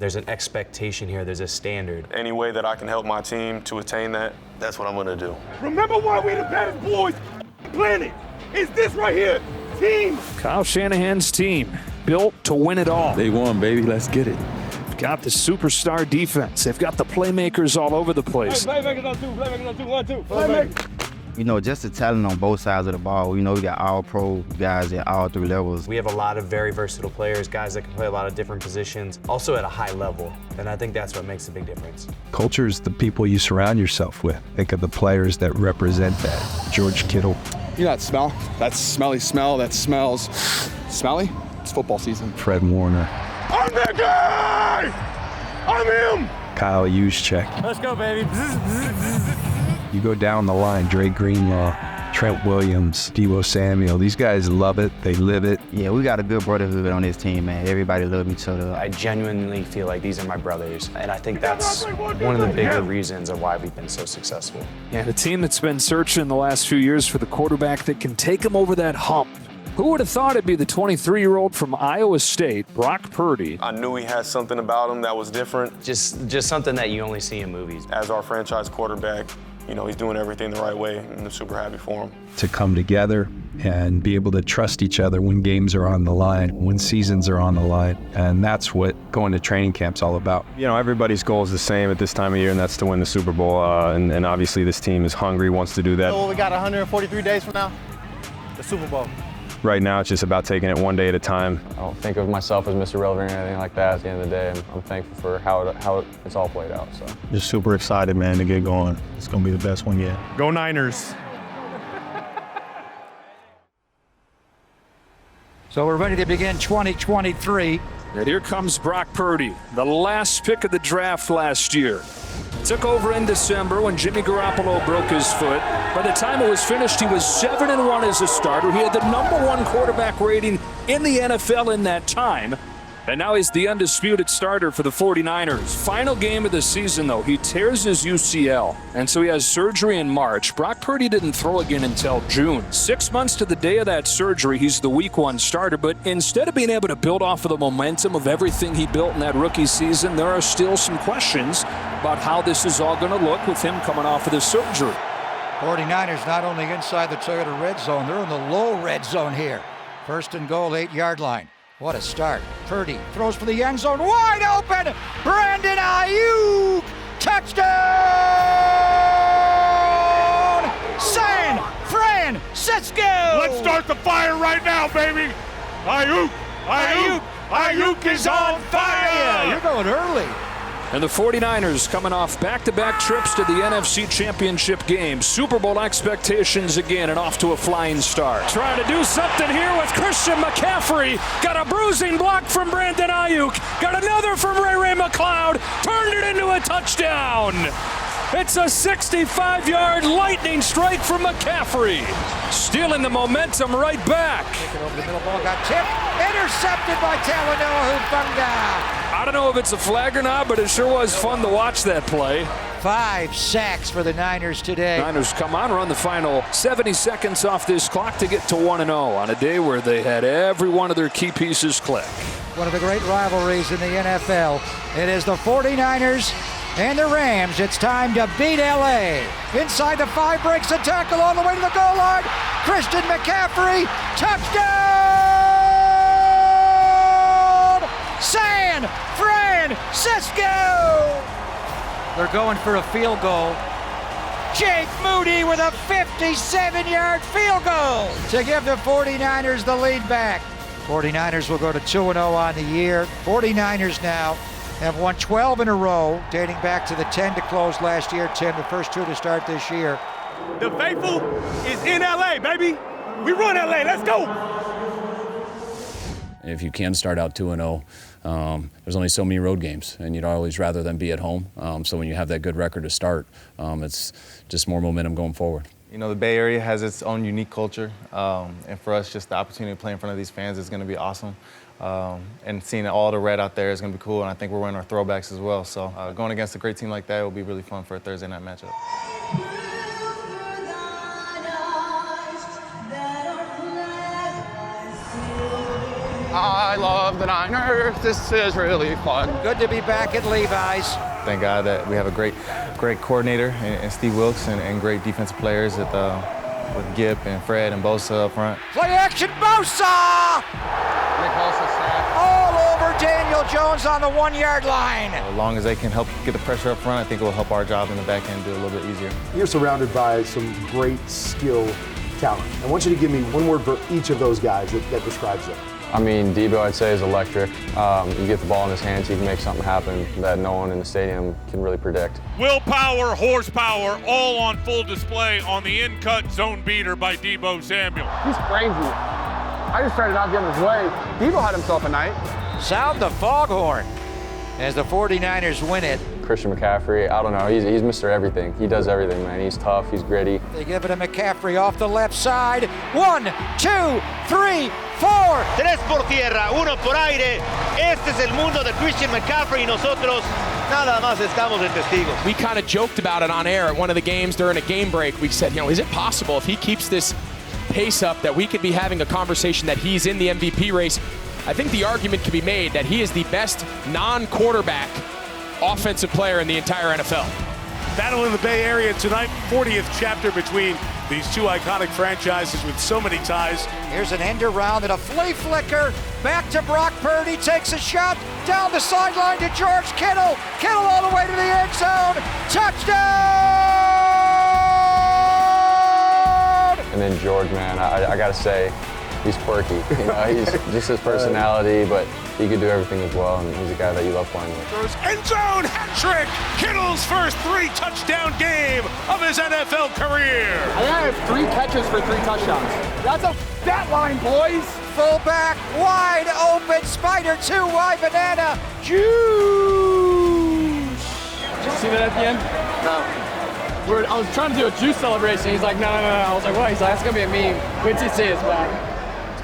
There's an expectation here, there's a standard. Any way that I can help my team to attain that, that's what I'm gonna do. Remember why we the baddest boys on the planet? It's this right here, team. Kyle Shanahan's team, built to win it all. They won, baby, let's get it. They've got the superstar defense. They've got the playmakers all over the place. Hey, playmakers on two, playmakers on two, 1, 2. Playmakers. You know, just the talent on both sides of the ball. You know, we got all pro guys at all 3 levels. We have a lot of very versatile players, guys that can play a lot of different positions, also at a high level. And I think that's what makes a big difference. Culture is the people you surround yourself with. Think of the players that represent that. George Kittle. You know that smell? That smelly smell that smells smelly? It's football season. Fred Warner. I'm that guy! I'm him! Kyle Juszczyk. Let's go, baby. You go down the line, Dre Greenlaw, Trent Williams, Deebo Samuel. These guys love it. They live it. Yeah, we got a good brotherhood on this team, man. Everybody loves each other. I genuinely feel like these are my brothers, and I think that's one of the bigger reasons of why we've been so successful. Yeah, the team that's been searching the last few years for the quarterback that can take them over that hump. Who would have thought it'd be the 23-year-old from Iowa State, Brock Purdy? I knew he had something about him that was different. Just something that you only see in movies. As our franchise quarterback, you know, he's doing everything the right way, and I'm super happy for him. To come together and be able to trust each other when games are on the line, when seasons are on the line. And that's what going to training camp's all about. You know, everybody's goal is the same at this time of year, and that's to win the Super Bowl. And obviously this team is hungry, wants to do that. So we got 143 days from now, the Super Bowl. Right now, it's just about taking it one day at a time. I don't think of myself as Mr. Relevant or anything like that. At the end of the day, I'm thankful for how it's all played out. So Just super excited, man, to get going. It's going to be the best one yet. Go Niners. So we're ready to begin 2023. And here comes Brock Purdy, the last pick of the draft last year. Took over in December when Jimmy Garoppolo broke his foot. By the time it was finished, he was 7-1 as a starter. He had the #1 quarterback rating in the NFL in that time. And now he's the undisputed starter for the 49ers. Final game of the season, though, he tears his UCL. And so he has surgery in March. Brock Purdy didn't throw again until June. 6 months to the day of that surgery, he's the week 1 starter. But instead of being able to build off of the momentum of everything he built in that rookie season, there are still some questions about how this is all going to look with him coming off of this surgery. 49ers not only inside the Toyota red zone, they're in the low red zone here. 1st and goal, 8-yard line. What a start. Purdy throws for the end zone, wide open! Brandon Ayuk! Touchdown! San Francisco! Let's start the fire right now, baby. Ayuk is on fire. You're going early. And the 49ers coming off back-to-back trips to the NFC Championship game. Super Bowl expectations again and off to a flying start. Trying to do something here with Christian McCaffrey. Got a bruising block from Brandon Ayuk. Got another from Ray McLeod. Turned it into a touchdown. It's a 65-yard lightning strike from McCaffrey. Stealing the momentum right back. Taking over the middle, ball got tipped. Intercepted by Talanoa Hufanga. I don't know if it's a flag or not, but it sure was fun to watch that play. 5 sacks for the Niners today. Niners come on, run the final 70 seconds off this clock to get to 1-0 on a day where they had every one of their key pieces click. One of the great rivalries in the NFL. It is the 49ers and the Rams. It's time to beat LA. Inside the 5, breaks a tackle all the way to the goal line. Christian McCaffrey, touchdown! San Francisco! They're going for a field goal. Jake Moody with a 57-yard field goal to give the 49ers the lead back. 49ers will go to 2-0 on the year. 49ers now have won 12 in a row, dating back to the 10 to close last year, 10 the first 2 to start this year. The faithful is in LA, baby. We run LA, let's go. if you can start out 2-0, there's only so many road games, and you'd always rather them be at home. So when you have that good record to start, it's just more momentum going forward. You know, the Bay Area has its own unique culture, and for us, just the opportunity to play in front of these fans is going to be awesome. And seeing all the red out there is going to be cool, and I think we're wearing our throwbacks as well. So going against a great team like that will be really fun for a Thursday night matchup. I love the Niners. This is really fun. Good to be back at Levi's. Thank God that we have a great coordinator and Steve Wilkes and great defensive players with Gip and Fred and Bosa up front. Play action, Bosa! Nick Bosa sack. All over Daniel Jones on the 1-yard line. As long as they can help get the pressure up front, I think it will help our job in the back end do a little bit easier. You're surrounded by some great skill talent. I want you to give me one word for each of those guys that describes them. I mean, Debo, I'd say, is electric. You get the ball in his hands, he can make something happen that no one in the stadium can really predict. Willpower, horsepower, all on full display on the in-cut zone beater by Debo Samuel. He's crazy. I just tried to not get in his way. Debo had himself a night. Sound the foghorn as the 49ers win it. Christian McCaffrey, I don't know, he's Mr. Everything. He does everything, man. He's tough, he's gritty. They give it to McCaffrey off the left side. 1, 2, 3, 4. 3 por tierra, 1 por aire. Este es el mundo de Christian McCaffrey y nosotros nada más estamos de testigos. We kind of joked about it on air at one of the games during a game break. We said, is it possible if he keeps this pace up that we could be having a conversation that he's in the MVP race? I think the argument can be made that he is the best non-quarterback offensive player in the entire NFL. Battle in the Bay Area tonight, 40th chapter between these two iconic franchises with so many ties. Here's an end around and a flea flicker. Back to Brock Purdy, takes a shot down the sideline to George Kittle. Kittle all the way to the end zone. Touchdown! And then George, man, I gotta say, he's quirky. He's just his personality, but he could do everything as well, and he's a guy that you love playing with. End zone hat trick! Kittle's first 3-touchdown game of his NFL career. I have 3 catches for 3 touchdowns. That's a stat line, boys. Fullback, wide open, spider 2 wide banana. Juice! Did you see that at the end? No. I was trying to do a juice celebration. He's like, no. I was like, what? He's like, that's gonna be a meme. Wait till you see us back.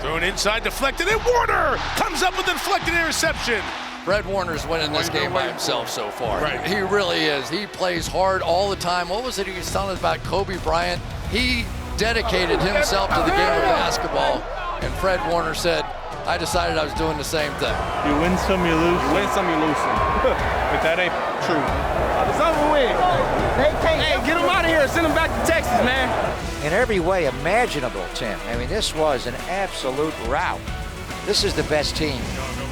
Thrown inside, deflected, and Warner comes up with a deflected interception. Fred Warner's winning this game by himself so far. Right. He really is. He plays hard all the time. What was it he was telling us about Kobe Bryant? He dedicated himself to the game of basketball, and Fred Warner said, I decided I was doing the same thing. You win some, you lose. You win some, you lose some. But that ain't true. It's over with. Hey, get him out of here. Send him back to Texas, man. In every way imaginable, Tim. I mean, this was an absolute rout. This is the best team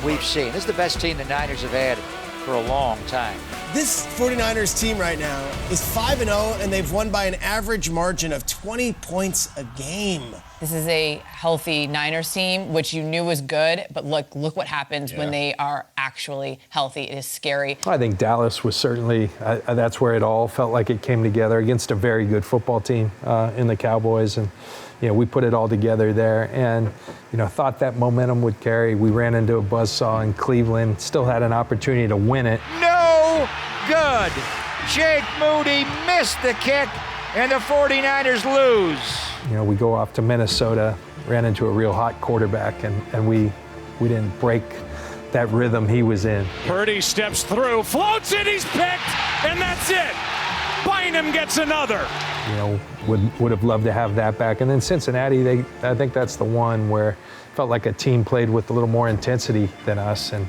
we've seen. This is the best team the Niners have had for a long time. This 49ers team right now is 5-0, and they've won by an average margin of 20 points a game. This is a healthy Niners team, which you knew was good, but look what happens when they are actually healthy. It is scary. I think Dallas was certainly, that's where it all felt like it came together against a very good football team in the Cowboys. And, we put it all together there and, thought that momentum would carry. We ran into a buzzsaw in Cleveland, still had an opportunity to win it. No good. Jake Moody missed the kick, and the 49ers lose. We go off to Minnesota, ran into a real hot quarterback, and we didn't break that rhythm he was in. Purdy steps through, floats it, he's picked, and that's it. Bynum gets another. Would have loved to have that back. And then Cincinnati, I think that's the one where it felt like a team played with a little more intensity than us, and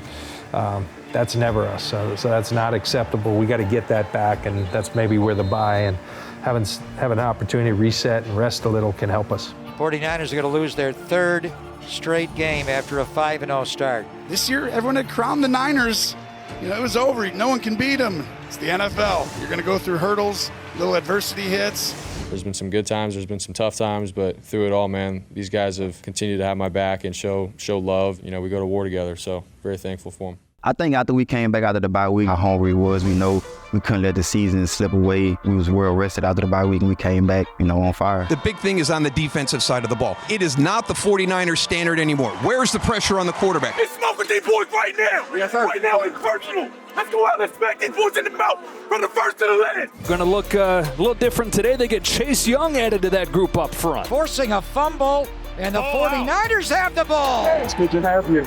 that's never us. So that's not acceptable. We got to get that back, and that's maybe where the bye and having an opportunity to reset and rest a little can help us. 49ers are going to lose their 3rd straight game after a 5-0 start. This year, everyone had crowned the Niners. It was over. No one can beat them. It's the NFL. You're going to go through hurdles, little adversity hits. There's been some good times, there's been some tough times, but through it all, man, these guys have continued to have my back and show love. We go to war together, so very thankful for them. I think after we came back out of the bye week, how hungry we was. We know we couldn't let the season slip away. We was well rested after the bye week, and we came back, on fire. The big thing is on the defensive side of the ball. It is not the 49ers standard anymore. Where's the pressure on the quarterback? It's smoking these boys right now. Yes, sir. Right now, it's personal. Let's go out and smack these boys in the mouth from the first to the last. Going to look a little different today. They get Chase Young added to that group up front. Forcing a fumble, and the 49ers have the ball. It's good to have you.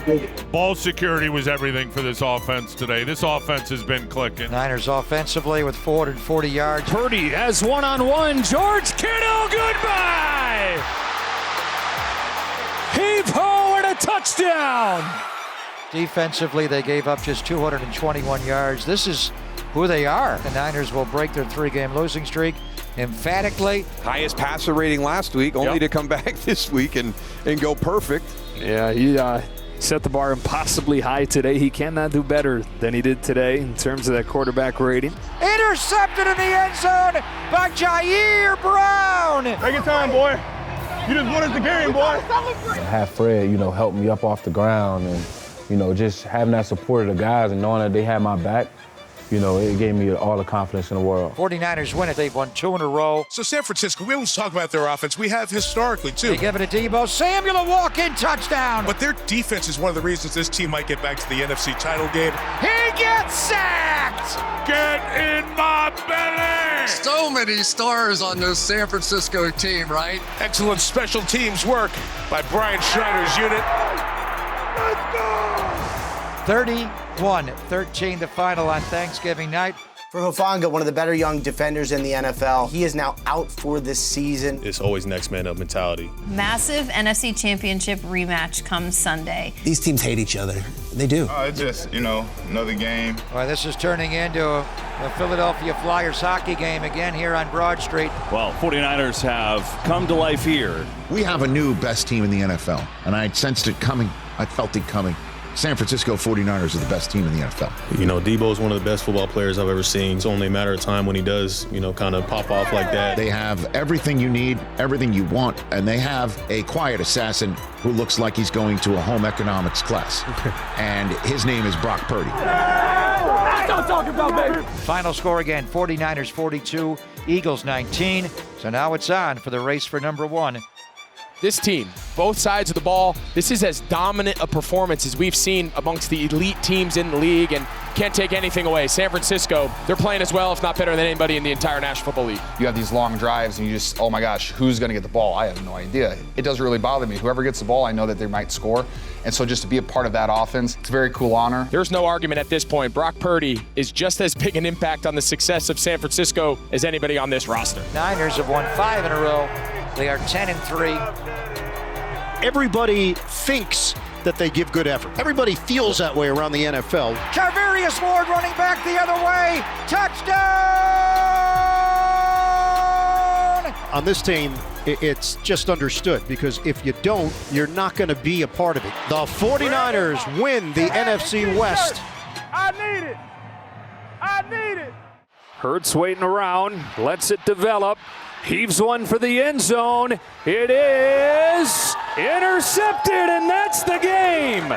Ball security was everything for this offense today. This offense has been clicking. Niners offensively with 440 yards. Purdy has one-on-one. George Kittle, goodbye! Heave ho and a touchdown! Defensively, they gave up just 221 yards. This is who they are. The Niners will break their 3-game losing streak emphatically. Highest passer rating last week, only to come back this week and go perfect. Yeah, he set the bar impossibly high today. He cannot do better than he did today in terms of that quarterback rating. Intercepted in the end zone by Jair Brown. Take your time, boy. You just won us the game, boy. Have Fred, help me up off the ground and, just having that support of the guys and knowing that they had my back, it gave me all the confidence in the world. 49ers win it. They've won 2 in a row. So San Francisco, we always talk about their offense. We have historically, too. They give it to Debo Samuel, a walk-in touchdown. But their defense is one of the reasons this team might get back to the NFC title game. He gets sacked! Get in my belly! So many stars on this San Francisco team, right? Excellent special teams work by Brian Schneider's unit. Let's go! 31-13 the final on Thanksgiving night. For Hufanga, one of the better young defenders in the NFL, he is now out for this season. It's always next man up mentality. Massive NFC Championship rematch comes Sunday. These teams hate each other. They do. It's just, another game. Well, this is turning into a Philadelphia Flyers hockey game again here on Broad Street. Well, 49ers have come to life here. We have a new best team in the NFL, and I sensed it coming. I felt it coming. San Francisco 49ers are the best team in the NFL. Debo is one of the best football players I've ever seen. It's only a matter of time when he does, kind of pop off like that. They have everything you need, everything you want, and they have a quiet assassin who looks like he's going to a home economics class. And his name is Brock Purdy. Don't talk about baby. Final score again, 49ers 42, Eagles 19. So now it's on for the race for number 1. This team, both sides of the ball, this is as dominant a performance as we've seen amongst the elite teams in the league, and can't take anything away. San Francisco, they're playing as well, if not better than anybody in the entire National Football League. You have these long drives and you just, oh my gosh, who's gonna get the ball? I have no idea. It doesn't really bother me. Whoever gets the ball, I know that they might score. And so just to be a part of that offense, it's a very cool honor. There's no argument at this point. Brock Purdy is just as big an impact on the success of San Francisco as anybody on this roster. Niners have won 5 in a row. They are 10-3. Everybody thinks that they give good effort. Everybody feels that way around the NFL. Charvarius Ward running back the other way. Touchdown! On this team, it's just understood because if you don't, you're not going to be a part of it. The 49ers win the NFC West. I need it. I need it. Hurts waiting around, lets it develop. Heaves one for the end zone. It is intercepted, and that's the game.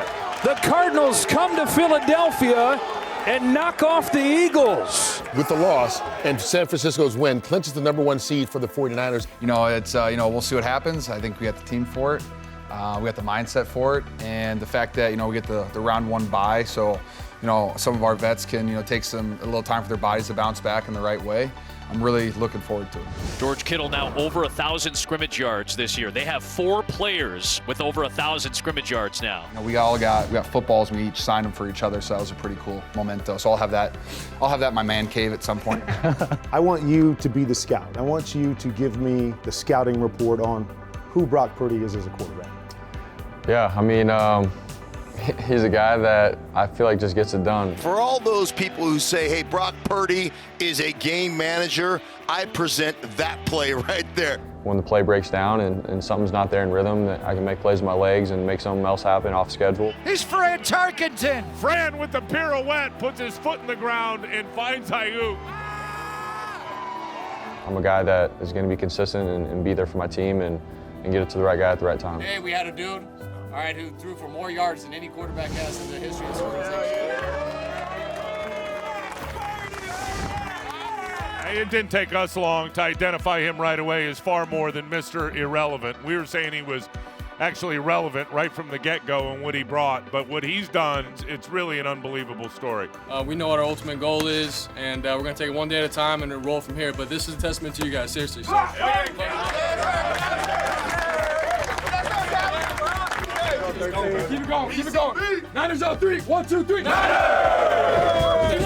The Cardinals come to Philadelphia and knock off the Eagles. With the loss and San Francisco's win, clinches the #1 seed for the 49ers. It's we'll see what happens. I think we got the team for it. We got the mindset for it, and the fact that we get the round 1 bye, so some of our vets can take a little time for their bodies to bounce back in the right way. I'm really looking forward to it. George Kittle now over 1,000 scrimmage yards this year. They have 4 players with over 1,000 scrimmage yards now. We got footballs. We each signed them for each other, so that was a pretty cool memento. So I'll have that in my man cave at some point. I want you to be the scout. I want you to give me the scouting report on who Brock Purdy is as a quarterback. Yeah, he's a guy that I feel like just gets it done. For all those people who say, hey, Brock Purdy is a game manager, I present that play right there. When the play breaks down and something's not there in rhythm, that I can make plays with my legs and make something else happen off schedule. He's Fran Tarkenton. Fran with the pirouette puts his foot in the ground and finds Ayuk. I'm a guy that is going to be consistent and be there for my team and get it to the right guy at the right time. Hey, we had a dude, all right, who threw for more yards than any quarterback has in the history of this organization. It didn't take us long to identify him right away as far more than Mr. Irrelevant. We were saying he was actually relevant right from the get-go and what he brought, but what he's done, it's really an unbelievable story. We know what our ultimate goal is, and we're going to take it one day at a time and roll from here, but this is a testament to you guys, seriously. So. Keep it going, keep it going. Niners up 3, 1, 2, 3. Niners!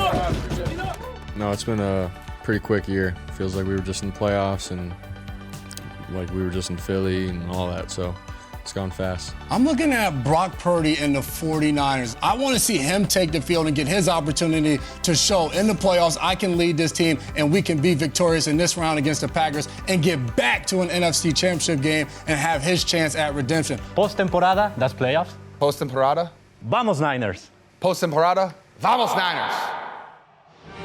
No, it's been a pretty quick year. Feels like we were just in the playoffs and like we were just in Philly and all that. So It's gone fast. I'm looking at Brock Purdy and the 49ers. I want to see him take the field and get his opportunity to show in the playoffs I can lead this team and we can be victorious in this round against the Packers and get back to an NFC Championship game and have his chance at redemption. Post-temporada, that's playoffs. Post-temporada. Vamos Niners. Post-temporada. Vamos Niners.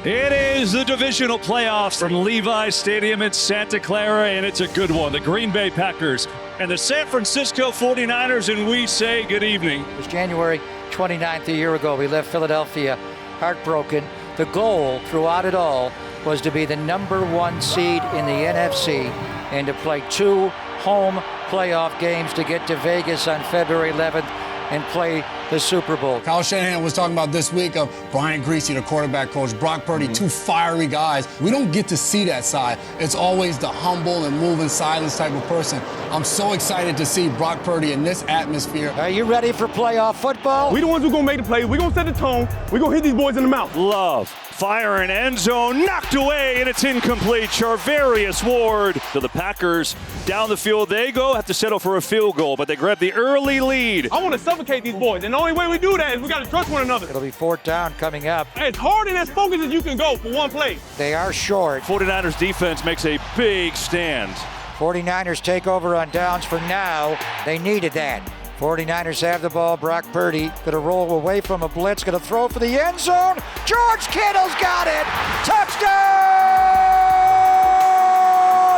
It is the divisional playoffs from Levi Stadium in Santa Clara, and it's a good one. The Green Bay Packers and the San Francisco 49ers, and we say good evening. It was January 29th a year ago. We left Philadelphia heartbroken. The goal throughout it all was to be the #1 seed in the NFC and to play 2 home playoff games to get to Vegas on February 11th and play the Super Bowl. Kyle Shanahan was talking about this week of Brian Griese, the quarterback coach, Brock Purdy, 2 fiery guys. We don't get to see that side. It's always the humble and moving silence type of person. I'm so excited to see Brock Purdy in this atmosphere. Are you ready for playoff football? We the ones who gonna make the plays. We gonna set the tone. We gonna hit these boys in the mouth. Love, fire in end zone, knocked away, and it's incomplete. Charvarius Ward to the Packers. Down the field they go, have to settle for a field goal, but they grab the early lead. I want to suffocate these boys, and the only way we do that is we got to trust one another. It'll be 4th down coming up. As hard and as focused as you can go for one play. They are short. 49ers defense makes a big stand. 49ers take over on downs for now. They needed that. 49ers have the ball. Brock Purdy going to roll away from a blitz, going to throw for the end zone. George Kittle's got it. Touchdown!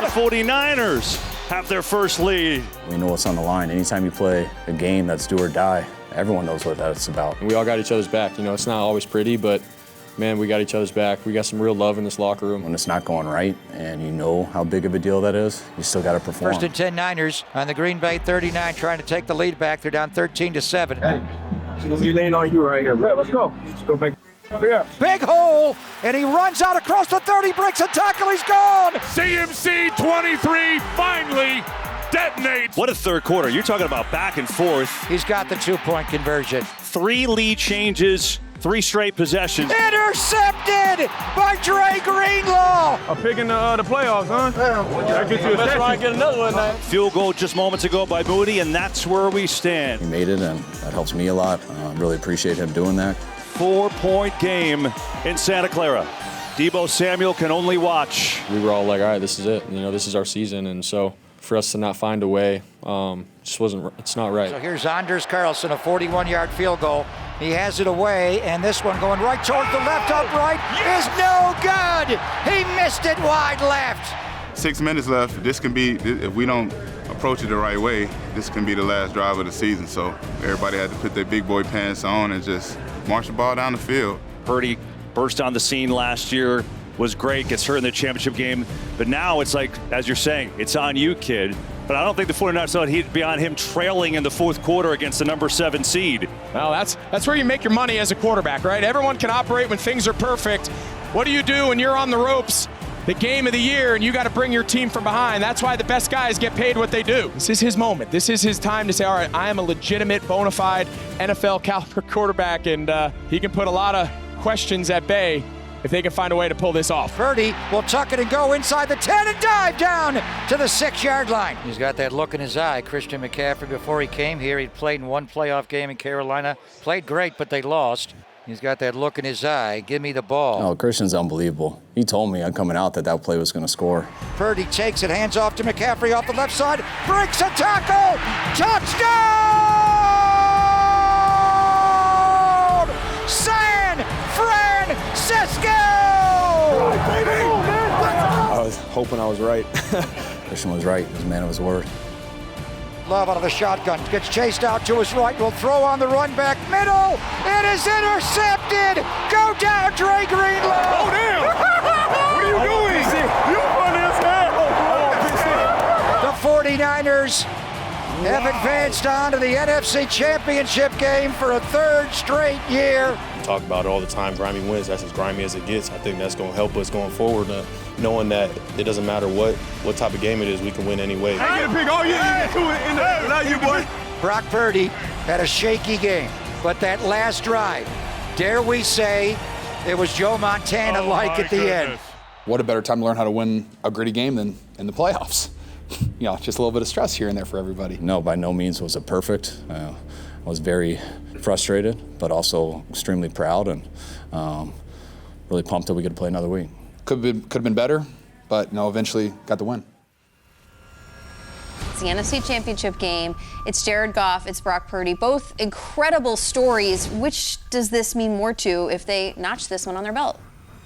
The 49ers have their first lead. We know what's on the line. Anytime you play a game that's do or die, everyone knows what that's about. We all got each other's back. You know, it's not always pretty, but man, we got each other's back. We got some real love in this locker room. When it's not going right and you know how big of a deal that is, you still got to perform. 1st and 10 Niners on the Green Bay 39, trying to take the lead back. They're down 13-7. Hey, you laying on you right here, bro. Let's go. Let's go back. Yeah. Big hole, and he runs out across the 30, breaks a tackle, he's gone! CMC 23 finally detonates. What a third quarter. You're talking about back and forth. He's got the 2-point conversion. 3 lead changes, 3 straight possessions. Intercepted by Dre Greenlaw. A pick in the playoffs, huh? That gets you a Let's try and get another one now. Field goal just moments ago by Moody, and that's where we stand. He made it, and that helps me a lot. Really appreciate him doing that. 4-point game in Santa Clara. Deebo Samuel can only watch. We were all like, all right, this is it. You know, this is our season, and so for us to not find a way, it's not right. So here's Anders Carlson, a 41-yard field goal. He has it away, and this one going right towards the left upright is no good. He missed it wide left. 6 minutes left. This can be, if we don't approach it the right way, this can be the last drive of the season. So everybody had to put their big boy pants on and just march the ball down the field. Purdy burst on the scene last year, was great, gets hurt in the championship game. But now it's like, as you're saying, it's on you, kid. But I don't think the 49ers thought he'd be on him trailing in the 4th quarter against the #7 seed. Well, that's where you make your money as a quarterback, right? Everyone can operate when things are perfect. What do you do when you're on the ropes, the game of the year, and you got to bring your team from behind? That's why the best guys get paid what they do. This is his moment. This is his time to say, all right, I am a legitimate, bona fide NFL caliber quarterback, and he can put a lot of questions at bay if they can find a way to pull this off. Purdy will tuck it and go inside the 10 and dive down to the 6-yard line. He's got that look in his eye. Christian McCaffrey, before he came here, he'd played in 1 playoff game in Carolina. Played great, but they lost. He's got that look in his eye. Give me the ball. Oh, Christian's unbelievable. He told me I'm coming out that play was going to score. Purdy takes it, hands off to McCaffrey off the left side, breaks a tackle, touchdown! San Francisco! I was hoping I was right. Christian was right. He was a man of his word. Love out of the shotgun, gets chased out to his right, will throw on the run back middle. It is intercepted. Go down, Dre Greenlaw. Go down. What are you doing? You on his head. The 49ers have advanced on to the NFC Championship game for a 3rd straight year. We talk about it all the time, grimy wins. That's as grimy as it gets. I think that's going to help us going forward, knowing that it doesn't matter what type of game it is, we can win anyway. I get a pick. Oh, yeah, you get 2 in there. Not you, boy. Brock Purdy had a shaky game, but that last drive, dare we say, it was Joe Montana-like at the end. What a better time to learn how to win a gritty game than in the playoffs, just a little bit of stress here and there for everybody. No, by no means was it perfect. I was very frustrated, but also extremely proud and really pumped that we could play another week. Could have been better, but eventually got the win. It's the NFC Championship game. It's Jared Goff. It's Brock Purdy. Both incredible stories. Which does this mean more to if they notch this one on their belt?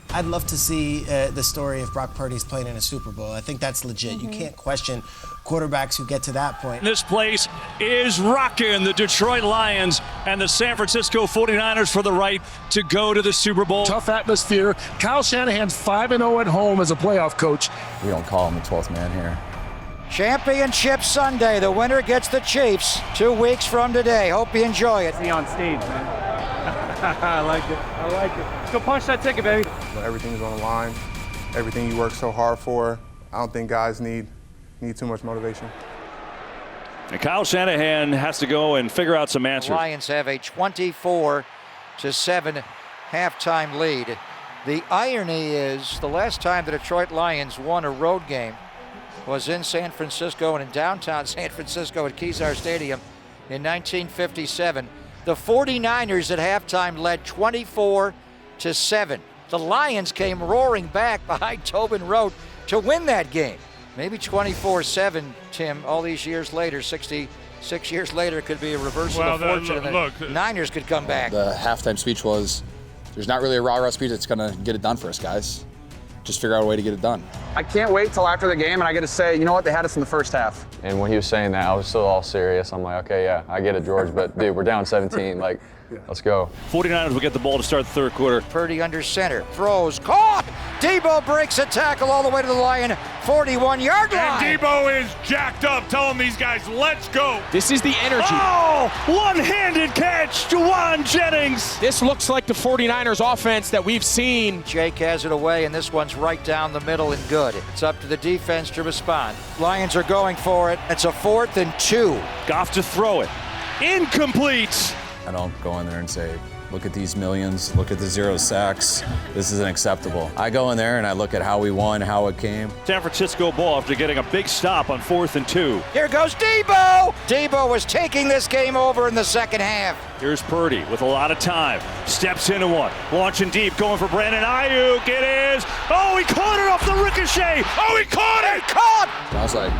I'd love to see the story if Brock Purdy's playing in a Super Bowl. I think that's legit. You can't question quarterbacks who get to that point. This place is rocking. The Detroit Lions and the San Francisco 49ers for the right to go to the Super Bowl. Tough atmosphere. Kyle Shanahan's 5-0 at home as a playoff coach. We don't call him the 12th man here. Championship Sunday. The winner gets the Chiefs 2 weeks from today. Hope you enjoy it. See on stage, man. I like it. I like it. Let's go punch that ticket, baby. Everything's on the line. Everything you work so hard for. I don't think guys need too much motivation. And Kyle Shanahan has to go and figure out some answers. The Lions have a 24-7 halftime lead. The irony is the last time the Detroit Lions won a road game was in San Francisco and in downtown San Francisco at Kezar Stadium in 1957. The 49ers at halftime led 24-7. The Lions came roaring back behind Tobin Road to win that game. Maybe 24-7, Tim, all these years later, 66 years later, could be a reversal of fortune. The Niners could come back. The halftime speech was, there's not really a rah-rah speech that's going to get it done for us, guys. Just figure out a way to get it done. I can't wait till after the game and I get to say, you know what, they had us in the first half. And when he was saying that, I was still all serious. I'm like, okay, yeah, I get it, George, but dude, we're down 17. Like, let's go. 49ers will get the ball to start the third quarter. Purdy under center, throws, caught! Debo breaks a tackle all the way to the Lion 41-yard line. And Debo is jacked up, telling these guys, let's go. This is the energy. Oh, one-handed catch, Juwan Jennings. This looks like the 49ers offense that we've seen. Jake has it away, and this one's right down the middle and good. It's up to the defense to respond. Lions are going for it. It's a 4th and 2. Goff to throw it. Incomplete. I don't go in there and say, look at these millions, look at the 0 sacks. This isn't acceptable. I go in there and I look at how we won, how it came. San Francisco ball after getting a big stop on 4th and 2. Here goes Debo! Debo was taking this game over in the second half. Here's Purdy with a lot of time. Steps into one. Launching deep, going for Brandon Ayuk. It is. Oh, he caught it off the ricochet. Oh, he caught it! Caught! I was like,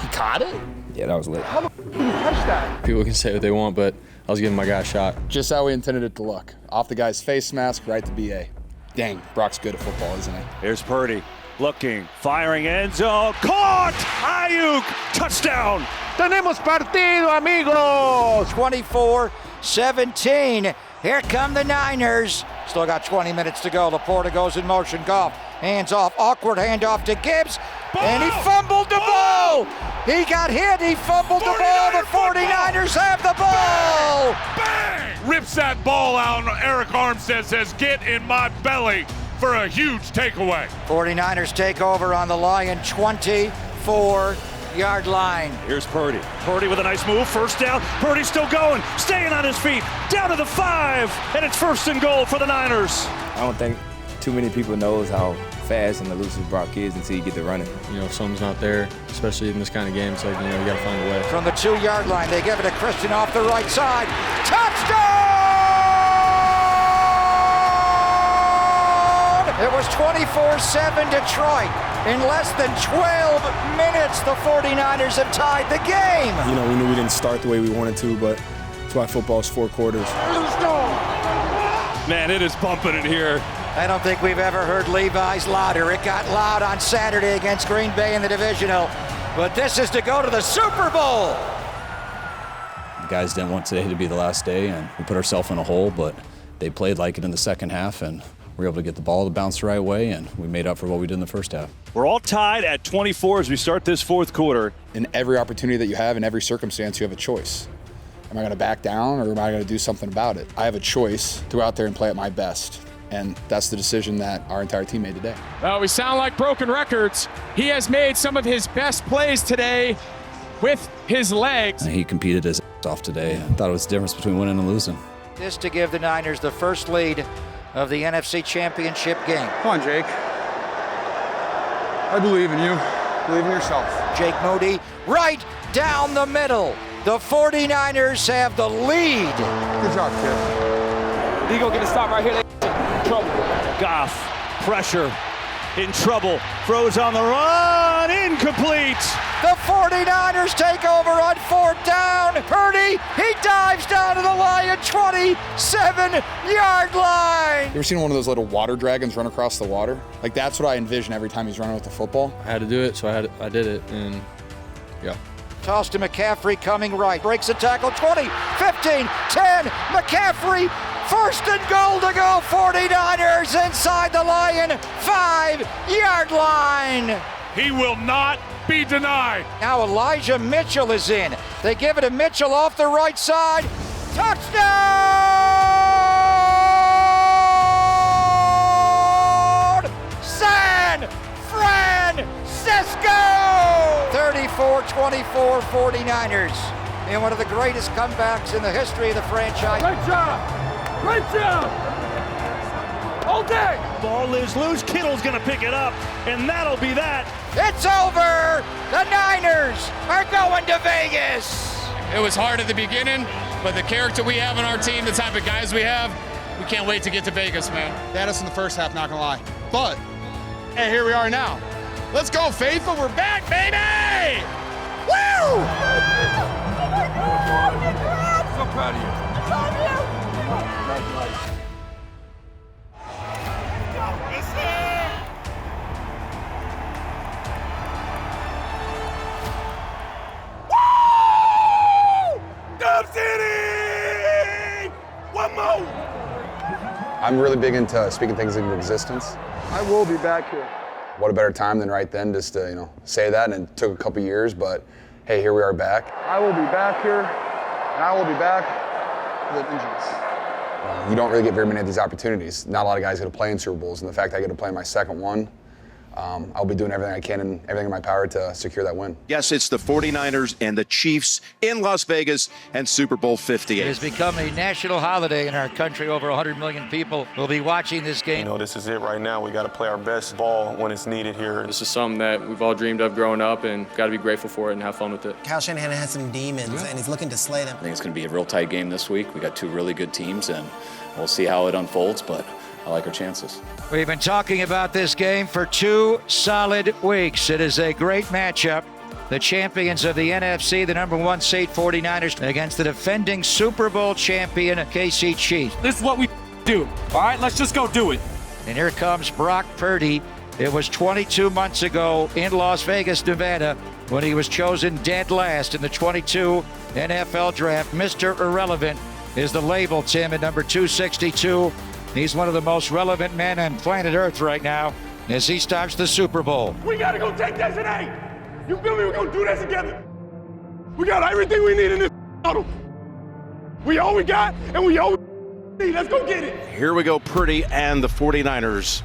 he caught it? Yeah, that was lit. How the f*** did he catch that? People can say what they want, but I was giving my guy a shot. Just how we intended it to look. Off the guy's face mask, right to BA. Dang, Brock's good at football, isn't he? Here's Purdy. Looking, firing end zone. Caught! Ayuk! Touchdown! Tenemos partido, amigos! 24-17. Here come the Niners. Still got 20 minutes to go. Laporta goes in motion. Goff, hands off. Awkward handoff to Gibbs. Ball! And he fumbled the ball! He got hit. He fumbled the ball. The 49ers have the ball! Bang! Rips that ball out, and Eric Armstead says, get in my belly for a huge takeaway. 49ers take over on the Lion 24-yard line. Here's Purdy. Purdy with a nice move. First down. Purdy still going. Staying on his feet. Down to the 5. And it's 1st and goal for the Niners. I don't think too many people knows how fast and elusive Brock is until you get to running. You know, if someone's not there, especially in this kind of game, it's like, you know, you got to find a way. From the 2-yard line, they give it to Christian off the right side. Touchdown! It was 24-7 Detroit. In less than 12 minutes, the 49ers have tied the game. You know, we knew we didn't start the way we wanted to, but that's why football's 4 quarters. Man, it is bumping in here. I don't think we've ever heard Levi's louder. It got loud on Saturday against Green Bay in the Divisional. But this is to go to the Super Bowl. The guys didn't want today to be the last day, and we put ourselves in a hole, but they played like it in the second half, and we were able to get the ball to bounce the right way, and we made up for what we did in the first half. We're all tied at 24 as we start this 4th quarter. In every opportunity that you have, in every circumstance, you have a choice. Am I going to back down, or am I going to do something about it? I have a choice to go out there and play at my best. And that's the decision that our entire team made today. Well, we sound like broken records. He has made some of his best plays today with his legs. And he competed his ass off today. I thought it was the difference between winning and losing. This to give the Niners the first lead of the NFC Championship game. Come on, Jake. I believe in you. Believe in yourself. Jake Moody right down the middle. The 49ers have the lead. Good job, kid. He gonna get a stop right here. Trouble. Goff, pressure, in trouble, throws on the run, incomplete. The 49ers take over on 4th down. Purdy, he dives down to the Lion 27-yard line. You ever seen one of those little water dragons run across the water? Like, that's what I envision every time he's running with the football. I had to do it, so I did it, and yeah. Toss to McCaffrey coming right. Breaks a tackle, 20, 15, 10. McCaffrey, 1st and goal to go. 49ers inside the Lion 5-yard line. He will not be denied. Now Elijah Mitchell is in. They give it to Mitchell off the right side. Touchdown! San Francisco! 34-24 49ers. In one of the greatest comebacks in the history of the franchise. Great job! Great job! All day! Ball is loose. Kittle's going to pick it up, and that'll be that. It's over! The Niners are going to Vegas! It was hard at the beginning, but the character we have on our team, the type of guys we have, we can't wait to get to Vegas, man. They had us in the first half, not gonna lie. But, hey, here we are now. Let's go, Faithful. We're back, baby! Woo! So proud of you. One more! I'm really big into speaking things into existence. I will be back here. What a better time than right then just to, say that, and it took a couple years, but hey, here we are back. I will be back here, and I will be back with a vengeance. You don't really get very many of these opportunities. Not a lot of guys get to play in Super Bowls, and the fact I get to play in my second one, I'll be doing everything I can and everything in my power to secure that win. Yes, it's the 49ers and the Chiefs in Las Vegas and Super Bowl 58. It has become a national holiday in our country. Over 100 million people will be watching this game. This is it right now. We got to play our best ball when it's needed here. This is something that we've all dreamed of growing up, and got to be grateful for it and have fun with it. Kyle Shanahan has some demons, and he's looking to slay them. I think it's going to be a real tight game this week. We got two really good teams, and we'll see how it unfolds, but I like our chances. We've been talking about this game for 2 solid weeks. It is a great matchup. The champions of the NFC, the number 1 seed 49ers, against the defending Super Bowl champion KC Chiefs. This is what we do. All right, let's just go do it. And here comes Brock Purdy. It was 22 months ago in Las Vegas, Nevada, when he was chosen dead last in the 22 NFL draft. Mr. Irrelevant is the label, Tim, at number 262. He's one of the most relevant men on planet Earth right now as he starts the Super Bowl. We gotta go take that today. You feel me? We're gonna do that together. We got everything we need in this model. We all we got, and we all we need. Let's go get it. Here we go, Purdy and the 49ers.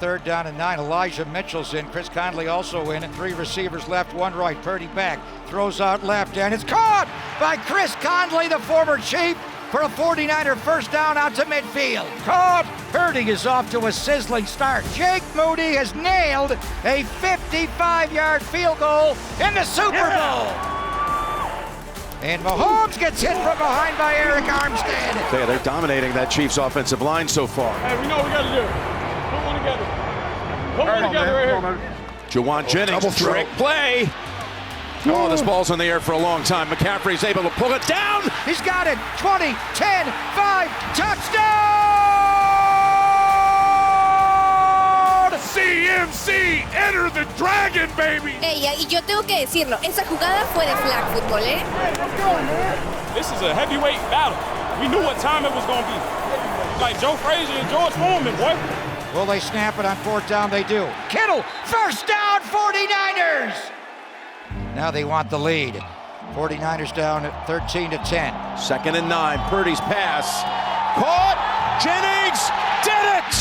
3rd down and 9. Elijah Mitchell's in. Chris Conley also in. 3 receivers left, 1 right. Purdy back, throws out left, and it's caught by Chris Conley, the former Chief, for a 49er first down out to midfield. Caught. Purdy is off to a sizzling start. Jake Moody has nailed a 55-yard field goal in the Super Bowl. And Mahomes gets hit from behind by Eric Armstead. Okay, they're dominating that Chiefs offensive line so far. Hey, we know what we gotta do. Put one together. Put one together right here. Juwan Jennings, trick play. Oh, this ball's in the air for a long time. McCaffrey's able to pull it down. He's got it. 20, 10, 5, touchdown! CMC, enter the dragon, baby! Ey, y yo tengo que decirlo, esa jugada fue de flag football, ¿eh? This is a heavyweight battle. We knew what time it was gonna be. Like Joe Frazier and George Foreman, boy. Will they snap it on 4th down? They do. Kittle, first down, 49ers! Now they want the lead. 49ers down at 13-10. 2nd and 9. Purdy's pass. Caught. Jennings did it.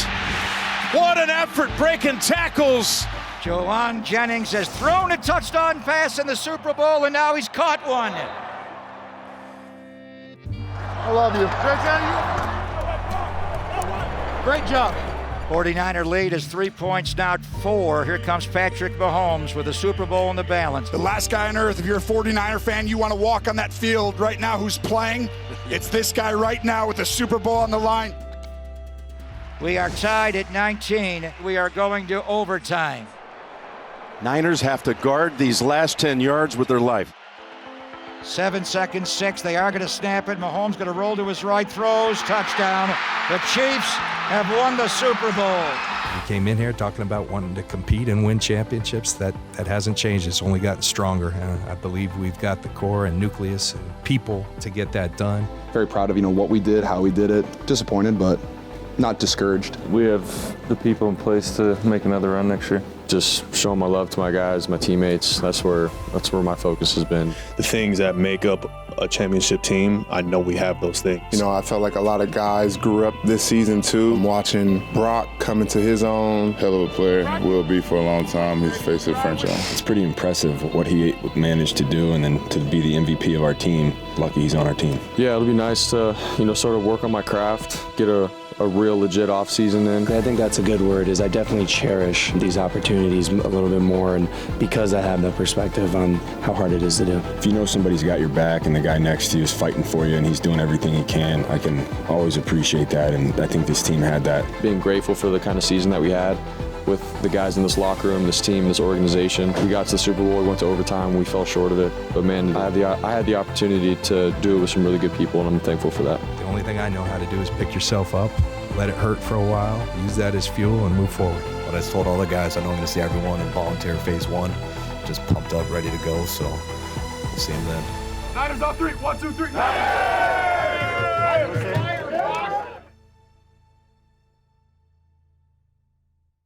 What an effort breaking tackles. Juwan Jennings has thrown a touchdown pass in the Super Bowl, and now he's caught one. I love you. Great job. 49er lead is 3 points, now 4. Here comes Patrick Mahomes with the Super Bowl in the balance. The last guy on earth, if you're a 49er fan, you want to walk on that field right now who's playing. It's this guy right now with the Super Bowl on the line. We are tied at 19. We are going to overtime. Niners have to guard these last 10 yards with their life. 7 seconds, 6. They are going to snap it. Mahomes going to roll to his right, throws, touchdown. The Chiefs have won the Super Bowl. We came in here talking about wanting to compete and win championships. That hasn't changed. It's only gotten stronger. I believe we've got the core and nucleus and people to get that done. Very proud of what we did, how we did it. Disappointed, but not discouraged. We have the people in place to make another run next year. Just showing my love to my guys, my teammates. That's where my focus has been. The things that make up a championship team, I know we have those things. I felt like a lot of guys grew up this season too. I'm watching Brock come into his own. Hell of a player, will be for a long time. He's the face of the franchise. It's pretty impressive what he managed to do, and then to be the MVP of our team. Lucky he's on our team. Yeah, it'll be nice to, sort of work on my craft, get a real legit off season in. I think that's a good word, is I definitely cherish these opportunities a little bit more, and because I have that perspective on how hard it is to do. If you know somebody's got your back and the guy next to you is fighting for you and he's doing everything he can, I can always appreciate that, and I think this team had that. Being grateful for the kind of season that we had with the guys in this locker room, this team, this organization. We got to the Super Bowl, we went to overtime, we fell short of it. But man, I had the opportunity to do it with some really good people, and I'm thankful for that. The only thing I know how to do is pick yourself up, let it hurt for a while, use that as fuel, and move forward. But I just told all the guys I know I'm going to see everyone in volunteer phase 1, just pumped up, ready to go, so we'll see them then. Niners on 3, 1, 2, 3. Niners!